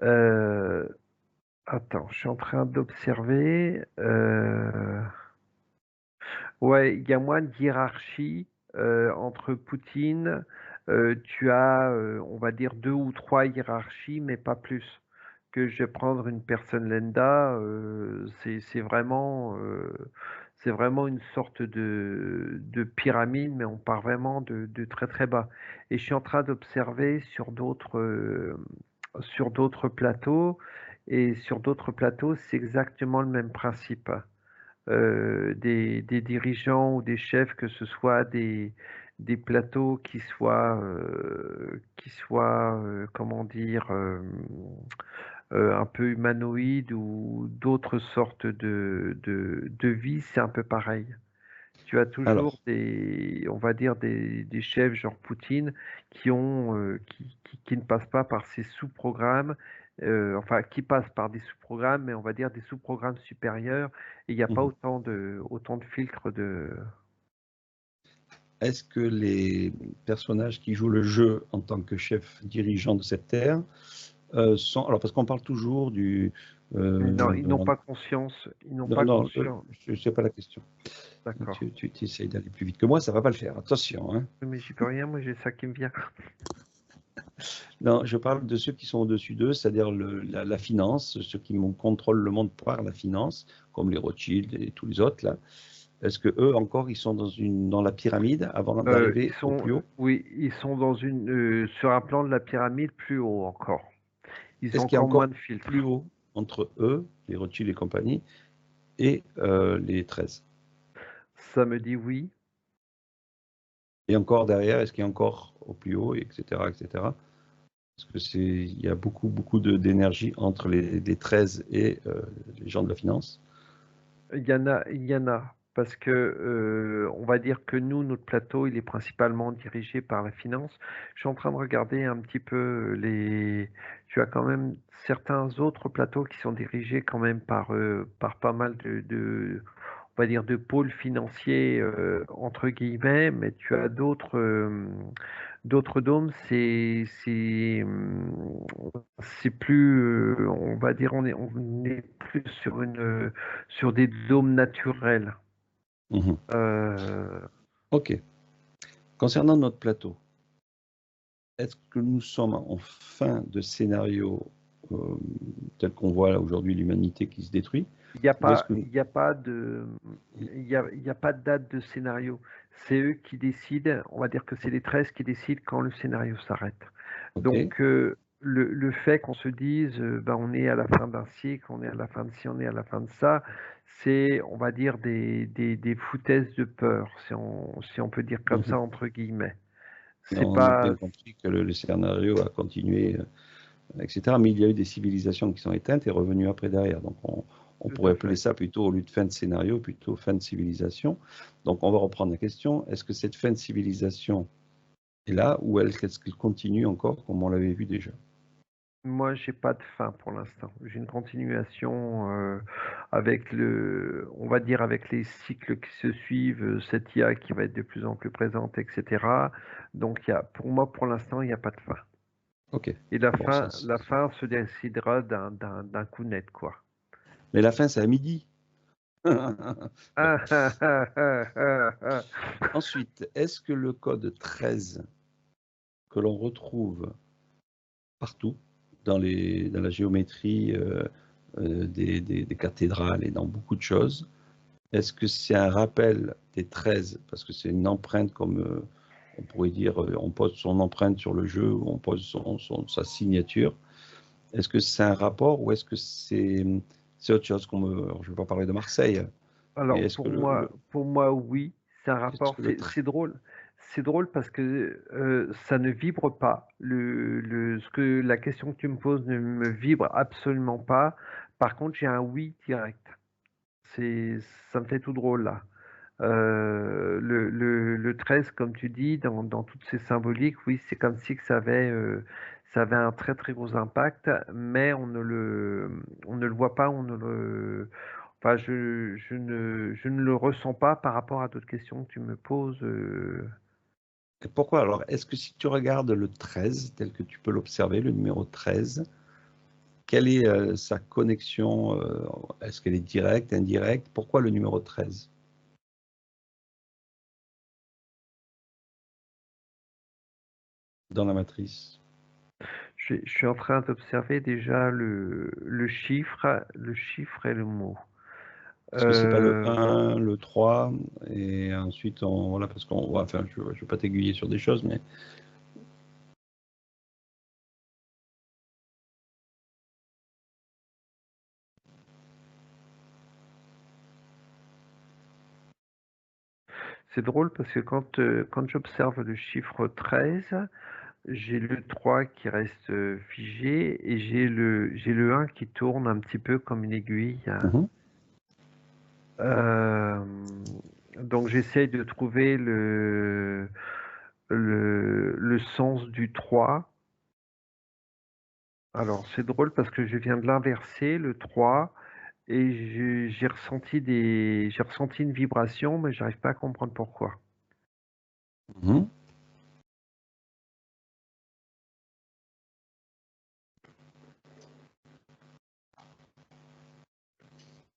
euh, attends, je suis en train d'observer. Ouais, il y a moins de hiérarchie entre Poutine. Tu as, on va dire, deux ou trois hiérarchies, mais pas plus. Que je vais prendre une personne lambda, c'est vraiment une sorte de pyramide, mais on part vraiment de très très bas. Et je suis en train d'observer sur d'autres plateaux, et sur d'autres plateaux, c'est exactement le même principe des dirigeants ou des chefs, que ce soit des plateaux qui soient comment dire, un peu humanoïdes ou d'autres sortes de vie, c'est un peu pareil. Tu as toujours Alors, on va dire, des chefs genre Poutine qui ne passent pas par ces sous-programmes, enfin, qui passent par des sous-programmes, mais on va dire des sous-programmes supérieurs, et il n'y a pas mhm. autant de filtres de. Est-ce que les personnages qui jouent le jeu en tant que chef dirigeant de cette terre sont... Alors, parce qu'on parle toujours Non, ils n'ont de- pas conscience, ils n'ont non, pas non, conscience. je ne sais pas la question. D'accord. Tu essayes d'aller plus vite que moi, ça ne va pas le faire. Attention, hein. Oui, mais j'y peux rien, moi j'ai ça qui me vient. Non, je parle de ceux qui sont au-dessus d'eux, c'est-à-dire la finance, ceux qui contrôlent le monde par la finance, comme les Rothschild et tous les autres, là. Est-ce que eux encore, ils sont dans la pyramide avant Ils d'arriver au sont, plus haut? oui, ils sont sur un plan de la pyramide plus haut encore. Ils ont Est-ce qu'il y a encore moins encore de plus filtres. haut entre eux, les Rothschild et compagnie, et les 13? Ça me dit oui. Et encore derrière, est-ce qu'il y a encore au plus haut, etc., etc. Parce que il y a beaucoup, beaucoup d'énergie entre les 13 et les gens de la finance. Il y en a. Parce que on va dire que nous, notre plateau, il est principalement dirigé par la finance. Je suis en train de regarder un petit peu Tu as quand même certains autres plateaux qui sont dirigés quand même par pas mal on va dire, de pôles financiers entre guillemets, mais tu as d'autres dômes, c'est plus, on va dire, on est plus sur des dômes naturels. Mhm. Euh, OK. Concernant notre plateau, est-ce que nous sommes en fin de scénario euh, tel qu'on voit là aujourd'hui l'humanité qui se détruit? Ou est-ce que... il y a pas de, il y a pas de date de scénario. C'est eux qui décident. On va dire que c'est les 13 qui décident quand le scénario s'arrête. OK. Donc, le fait qu'on se dise, ben, on est à la fin d'un cycle, on est à la fin de ci, on est à la fin de ça, c'est, on va dire, des foutaises de peur, si on peut dire comme ça, Mhm. entre guillemets. Mais C'est on a pas, bien compris que le scénario a continué, etc. Mais il y a eu des civilisations qui sont éteintes et revenues après derrière. Donc on tout à pourrait appeler fait. ça plutôt, au lieu de fin de scénario, plutôt fin de civilisation. Donc on va reprendre la question. Est-ce que cette fin de civilisation est là ou est-ce qu'elle continue encore comme on l'avait vu déjà? Moi, j'ai pas de fin pour l'instant. J'ai une continuation avec on va dire avec les cycles qui se suivent, cette IA qui va être de plus en plus présente, etc. Donc, pour moi, pour l'instant, il n'y a pas de fin. Ok. Et Bon, ça, la fin se décidera d'un coup net, quoi. mais la fin, c'est à midi. Bon. Ah, ah, ah, ah, ah, ah. Ensuite, est-ce que le code 13 que l'on retrouve partout dans la géométrie des cathédrales et dans beaucoup de choses, est-ce que c'est un rappel des 13 parce que c'est une empreinte comme on pourrait dire, on pose son empreinte sur le jeu ou on pose sa signature. Est-ce que c'est un rapport ou est-ce que c'est autre chose alors, je ne vais pas parler de Marseille, mais Alors, est-ce que pour moi, oui, c'est un est-ce rapport. que le 13 C'est drôle. C'est drôle parce que ça ne vibre pas. La question que tu me poses ne me vibre absolument pas. Par contre, j'ai un oui direct. Ça me fait tout drôle là. Le 13, comme tu dis, dans toutes ces symboliques, oui, c'est comme si que ça avait un très très gros impact, mais on ne le voit pas, enfin, je ne le ressens pas par rapport à d'autres questions que tu me poses. Pourquoi alors? Est-ce que si tu regardes le 13, tel que tu peux l'observer, le numéro 13, quelle est sa connexion? Est-ce qu'elle est directe, indirecte? Pourquoi le numéro 13 dans la matrice? Je suis en train d'observer déjà le chiffre et le mot. Est-ce que c'est pas le Euh, 1, le 3, et ensuite, voilà, parce qu'on, ouais, enfin, je ne vais pas t'aiguiller sur des choses, mais c'est drôle parce que quand j'observe le chiffre 13, j'ai le 3 qui reste figé et j'ai le 1 qui tourne un petit peu comme une aiguille. Mhm. Euh, donc j'essaye de trouver le sens du 3. Alors c'est drôle parce que je viens de l'inverser, le 3, et j'ai ressenti une vibration, mais j'arrive pas à comprendre pourquoi. Mhm.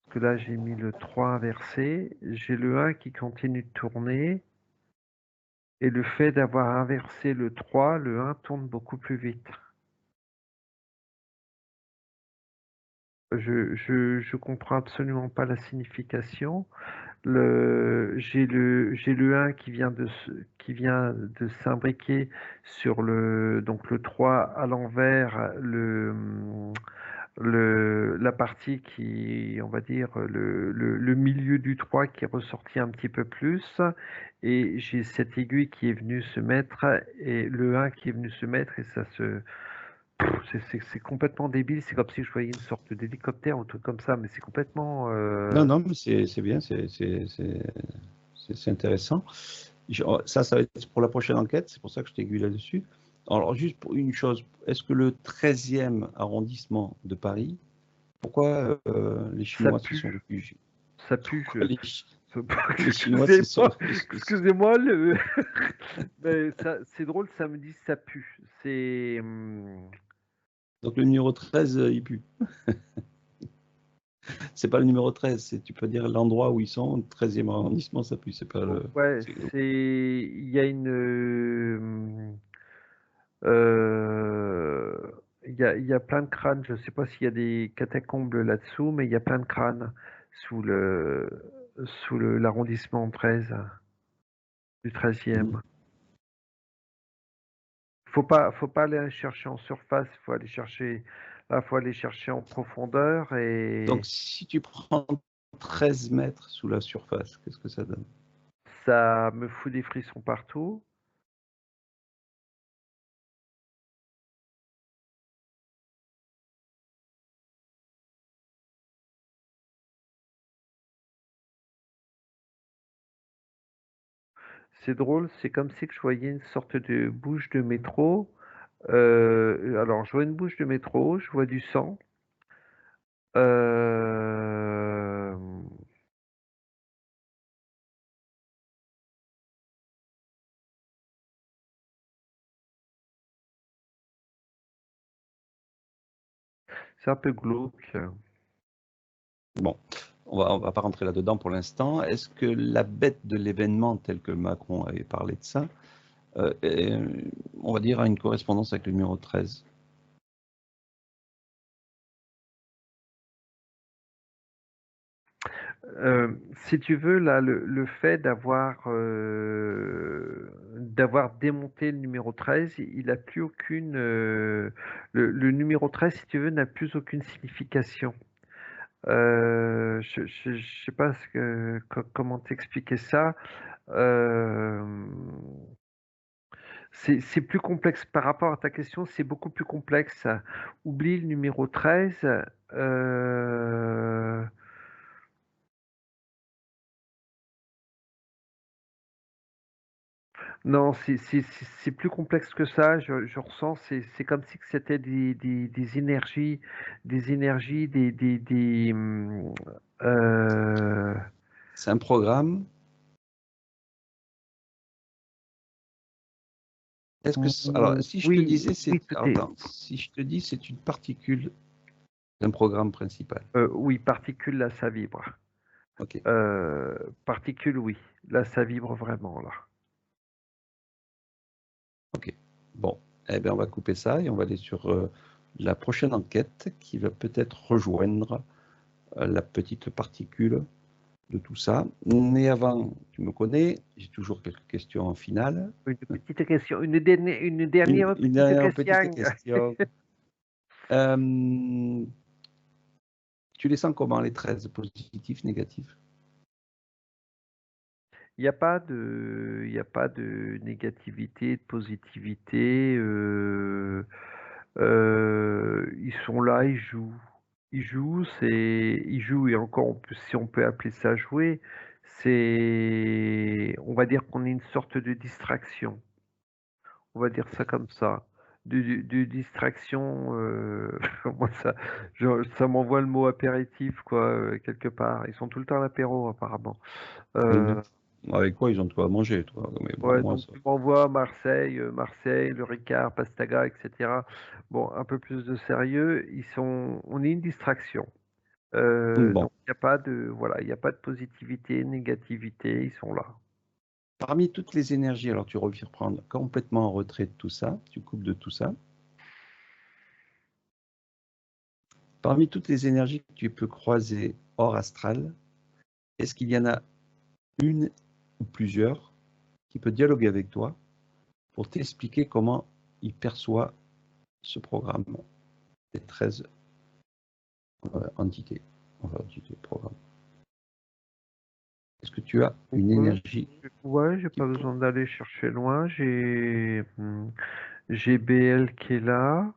Parce que là j'ai mis le 3 inversé, j'ai le 1 qui continue de tourner, et le fait d'avoir inversé le 3, le 1 tourne beaucoup plus vite. Je comprends absolument pas la signification. J'ai le 1 qui vient de s'imbriquer sur donc le 3 à l'envers, la partie qui, on va dire, le milieu du 3 qui est ressorti un petit peu plus. Et j'ai cette aiguille qui est venue se mettre et le 1 qui est venu se mettre et ça se. C'est complètement débile. C'est comme si je voyais une sorte d'hélicoptère ou un truc comme ça, mais c'est complètement. Non, non, mais c'est bien, c'est intéressant. Ça va être pour la prochaine enquête, c'est pour ça que je t'aiguille là-dessus. Alors, juste pour une chose, est-ce que le 13e arrondissement de Paris, pourquoi les Ça Chinois s'y sont pue. réfugiés? Ça pue. Pourquoi les Chinois s'y sont Excusez-moi, réfugiés? excusez-moi, mais c'est drôle, ça me dit ça pue. Donc le numéro 13, il pue. C'est pas le numéro 13, tu peux dire l'endroit où ils sont, le 13e arrondissement, ça pue. C'est pas le. Ouais, il y a euh, il y a plein de crânes. Je sais pas s'il y a des catacombes là-dessous, mais il y a plein de crânes sous l'arrondissement 13 du Mhm. 13e. faut pas aller chercher en surface, faut aller chercher, là, faut aller chercher en profondeur Donc, et si tu prends 13 mètres sous la surface, qu'est-ce que ça donne? ça me fout des frissons partout. C'est drôle, c'est comme si que je voyais une sorte de bouche de métro. Alors, je vois une bouche de métro, je vois du sang. Euh, c'est un peu glauque. Bon, on va pas rentrer là-dedans pour l'instant. Est-ce que la bête de l'événement, tel que Macron avait parlé de ça, est, on va dire, a une correspondance avec le numéro 13? Si tu veux, là, le fait d'avoir démonté le numéro 13, il a plus aucune. Le numéro 13, si tu veux, n'a plus aucune signification. Je sais pas comment t'expliquer ça. Euh, c'est plus complexe par rapport à ta question, c'est beaucoup plus complexe. Oublie le numéro 13. euh, Non, c'est plus complexe que ça. Je ressens, c'est comme si que c'était des énergies, euh, C'est un programme. Est-ce que alors, si je te oui, disais, c'est oui, tout est, attends, si je te dis c'est une particule d'un programme principal. oui, particule là, ça vibre. Ok, Particule, oui, là, ça vibre vraiment là. ok. Bon, eh bien, on va couper ça et on va aller sur la prochaine enquête qui va peut-être rejoindre la petite particule de tout ça. Mais avant, tu me connais, j'ai toujours quelques questions en finale. Une petite question, une dernière Une petite dernière petite question. question. Euh, tu les sens comment les 13 positifs, négatifs? Il y a pas de négativité, de positivité. Ils sont là, ils jouent. Ils jouent et encore, si on peut appeler ça jouer, on va dire qu'on est une sorte de distraction. On va dire ça comme ça. De distraction, moi ça m'envoie le mot apéritif, quoi, quelque part. Ils sont tout le temps à l'apéro, apparemment. Mhm. Euh, Avec quoi ils ont de quoi manger, toi? Mais bon, Ouais, moi, donc ça. tu m'envoies Marseille, Marseille, le Ricard, Pastaga, etc. Bon, un peu plus de sérieux. On est une distraction. Bon, Donc il n'y a pas de, voilà, il n'y a pas de positivité, négativité. Ils sont là. parmi toutes les énergies, alors tu reviens prendre complètement en retrait de tout ça, tu coupes de tout ça. Parmi toutes les énergies que tu peux croiser hors astral, est-ce qu'il y en a une ou plusieurs qui peut dialoguer avec toi pour t'expliquer comment il perçoit ce programme des 13 entités, enfin entités, programmes. Est-ce que tu as une Ouais, énergie ouais, j'ai qui pas besoin d'aller chercher loin. J'ai BL qui est là.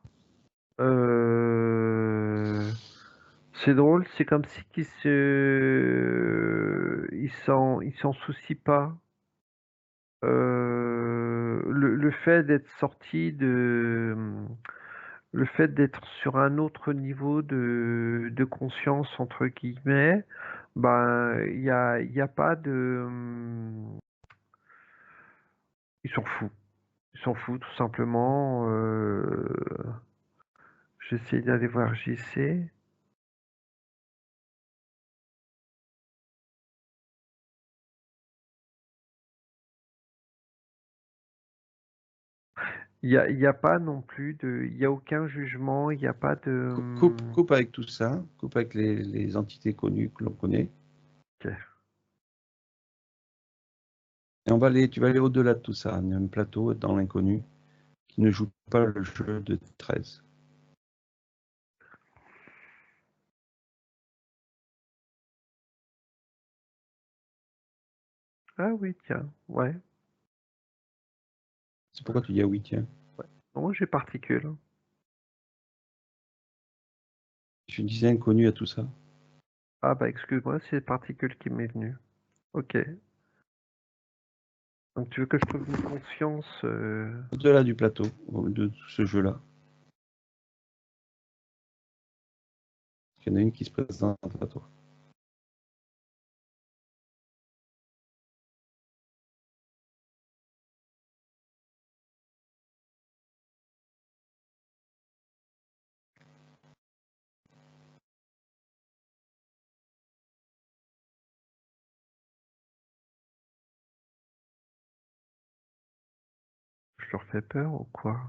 C'est drôle, c'est comme si il s'en soucie pas. Le fait d'être sorti le fait d'être sur un autre niveau de conscience entre guillemets, ben il y a pas de, ils s'en foutent, ils s'en foutent tout simplement. J'essaie d'aller voir JC. Il y a pas non plus il y a aucun jugement, il y a pas de. coupe avec tout ça, coupe avec les entités connues que l'on connaît, Ok. et tu vas aller au-delà de tout ça. Il y a un plateau dans l'inconnu qui ne jouent pas le jeu de 13. Ah oui, tiens, ouais. C'est pourquoi tu dis ah oui, tiens. Moi, j'ai particule. Je disais inconnu à tout ça. Ah bah excuse-moi, c'est particule qui m'est venu. Ok. Donc tu veux que je trouve une conscience Au-delà du plateau, de tout ce jeu-là. Il y en a une qui se présente à toi. je leur fais peur ou quoi?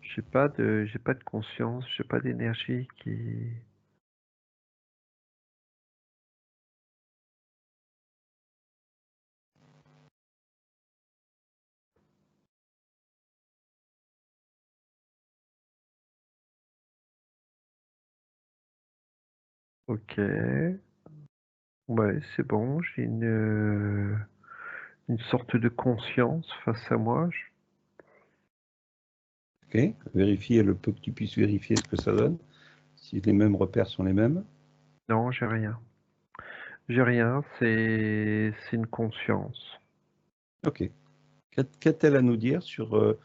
J'ai pas de conscience, j'ai pas d'énergie qui. Ok. Ouais, c'est bon, j'ai une sorte de conscience face à moi. Ok. Vérifie le peu que tu puisses vérifier ce que ça donne. Si les mêmes repères sont les mêmes. Non, j'ai rien. J'ai rien, c'est une conscience. Ok. Qu'a-t-elle à nous dire sur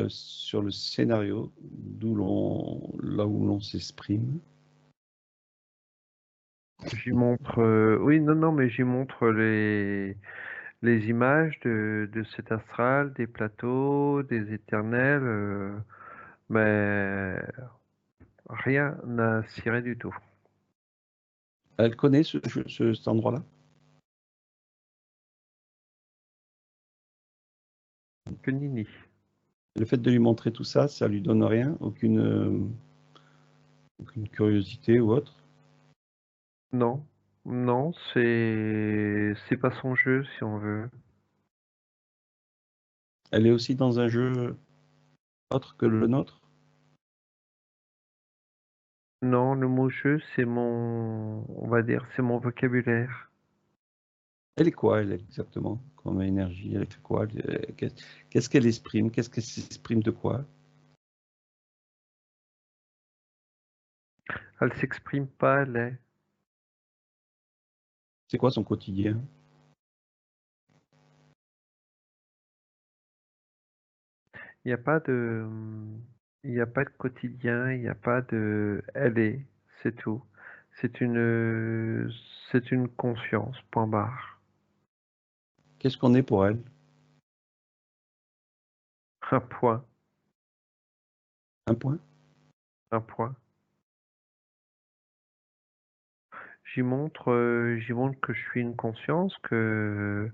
sur le scénario là où l'on s'exprime? J'y montre, oui, non, non, mais j'y montre les images de cet astral, des plateaux, des éternels, mais rien n'a ciré du tout. Elle connaît cet endroit-là? Que nini. Le fait de lui montrer tout ça, ça lui donne rien? Aucune curiosité ou autre? Non, non, c'est pas son jeu si on veut. Elle est aussi dans un jeu autre que le nôtre? Non, le mot jeu, c'est on va dire, c'est mon vocabulaire. Elle est quoi, elle, exactement, comme énergie? Elle fait quoi? Qu'est-ce qu'elle exprime? Qu'est-ce qu'elle s'exprime de quoi? Elle s'exprime pas, elle est. C'est quoi son quotidien? Il n'y a pas de, il n'y a pas de quotidien, il n'y a pas de, elle est, c'est tout. C'est une, c'est une conscience, point barre. Qu'est-ce qu'on est pour elle? Un point, Un point? un point. J'y montre que je suis une conscience, que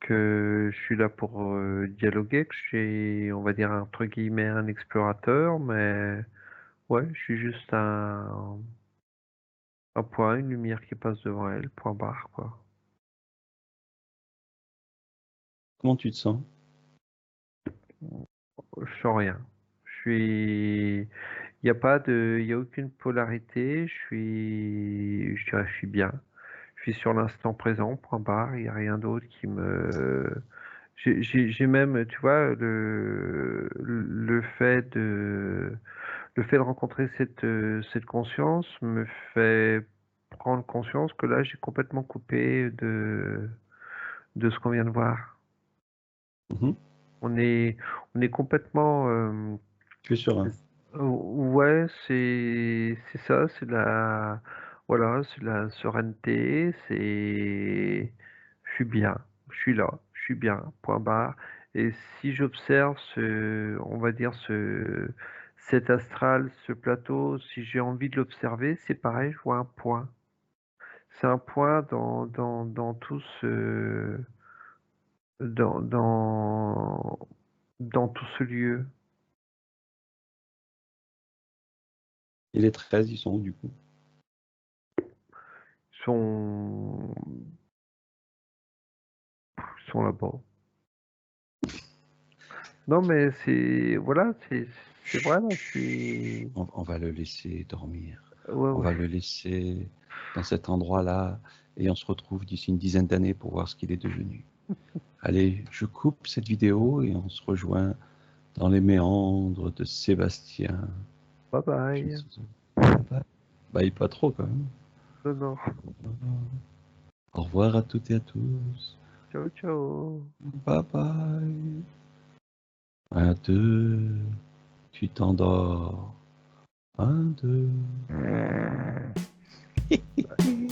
je suis là pour dialoguer, que je suis, on va dire, entre guillemets, un explorateur, mais ouais, je suis juste un point, une lumière qui passe devant elle, point barre, quoi. Comment tu te sens? Je sens rien. Je suis, il y a pas de, il y a aucune polarité. Je dirais, je suis bien. Je suis sur l'instant présent, point barre. Il n'y a rien d'autre qui me, j'ai même, tu vois, le fait de rencontrer cette conscience me fait prendre conscience que là, j'ai complètement coupé de ce qu'on vient de voir. Mhm. On est, on est complètement, Tu es serein. ouais, c'est ça, c'est la, voilà, c'est la sereineté, je suis bien, je suis là, je suis bien, point barre. Et si j'observe on va dire cet astral, ce plateau, si j'ai envie de l'observer, c'est pareil, je vois un point. C'est un point dans tout dans, dans, dans tout ce lieu. Et les 13, ils sont où du coup? Sont sont là-bas. Non, mais c'est voilà, c'est vrai, là, c'est On va le laisser dormir. ouais, On va ouais. le laisser dans cet endroit-là et on se retrouve d'ici une dizaine d'années pour voir ce qu'il est devenu. Allez, je coupe cette vidéo et on se rejoint dans les méandres de Sébastien. Bye Je ne bye. sais pas. Bye, pas trop quand même. Non, non. Au revoir à toutes et à tous. Ciao, ciao. Bye bye. 1, 2, tu t'endors. 1, 2.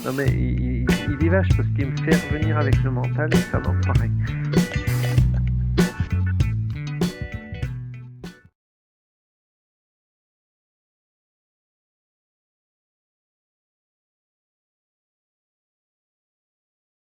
Non, mais il est vache parce qu'il me fait revenir avec le mental et ça m'enfoiré.